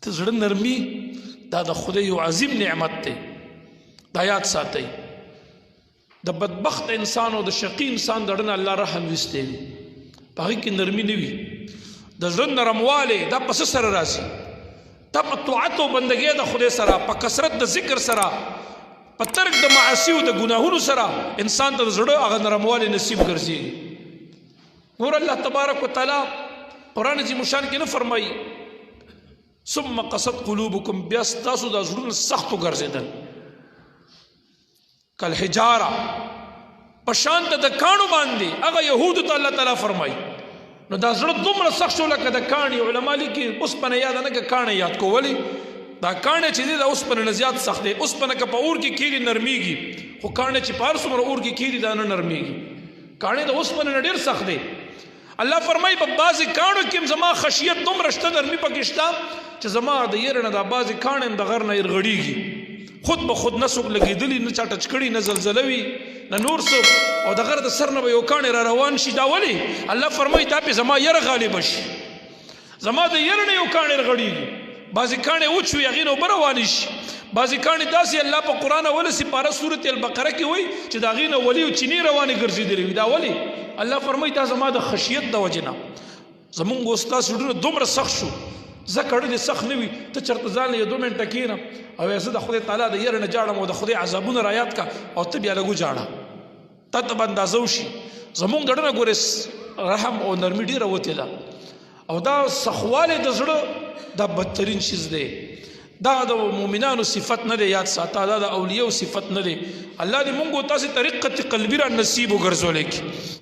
ته زړه نرمي دا د خدای یو عظیم نعمت دی دا یاد ساتئ د بدبخت انسان او د شقي انسان د ډنه الله رحم وسته وي په هغې کې نرمي نه وي د زړه نرموالی دا په څه سره راځي دا په طاعت او بندګۍ د خدای سره په کثرت د ذکر سره په ترک د معاصي او د ګناهونو سره انسان ته د زړه هغه نرموالی نصیب ګرځېږي نور الله تبارک وتعالی قرآن عظیم الشان کې نه فرمایي ثم قست قلوبکم بیا ستاسو د زړونو سختو ګرځېدل کالحجاره په شان د کاڼو باندې هغه یهودو ته الله تعالی فرمایي نو دا زړه دومره سخت شو لکه د کاڼي علما لیکي اوسپنه یاد نه که کاڼی یاد کو ولې دا کاڼی چې دی دا اوسپنه نه زیات سخت دی اوسپنه که په اور کې کېږي نرمیږي خو کاڼی چې په هر څومره اور کې کېږي دا نه نرمیږي کاڼی د اوسپنې نه ډېر سخت دی الله فرمایي په بعضې کاڼو کې هم زما خشیت دومره شته نرمي پکې شته چې زما د یېرې نه دا بعضې کاڼې هم د غر نه یرغړېږي خود به خود نه څوک لګېدلي نه چا ټچ کړي نه زلزله وي نه نور څوک او د غر د سر نه به یو کاڼې را روان شي دا ولې الله فرمایي دا پې زما یره غالبه شي زما د یره نه یو کاڼې رغړېږي بعضې کاڼې وچ وي هغې نه اوبه روانې شي بعضې کاڼې داسې الله په قرآن اوله سپاره سورت البقره کې وایي چې د هغې نه ولي او چینې روانې ګرځېدلې وي دا ولې الله فرمایي دا زما د خشیت د وجې نه زمونږ اوس ستاسو زړونه دومره سخت شو زه کړلې سخت نه وي ته چېرته ځان له یو 2 منټه کښېنه او زه د خدای تعالی د یره نه جاړم او د خدای عذابونه را یاد کا او ته بیا لږ وجاړه تا ته به اندازه وشي زمونږ د ډنه ګورې رحم او نرمي ډېره وتې ده او دا سخوالی د زړه دا بدترین چیز دی دا د مؤمنانو صفت نه دی یاد ساته دا د اولیاو صفت نه دی الله دې مونږ او تاسې طریقت قلبي را نصیب وګرځولی کړي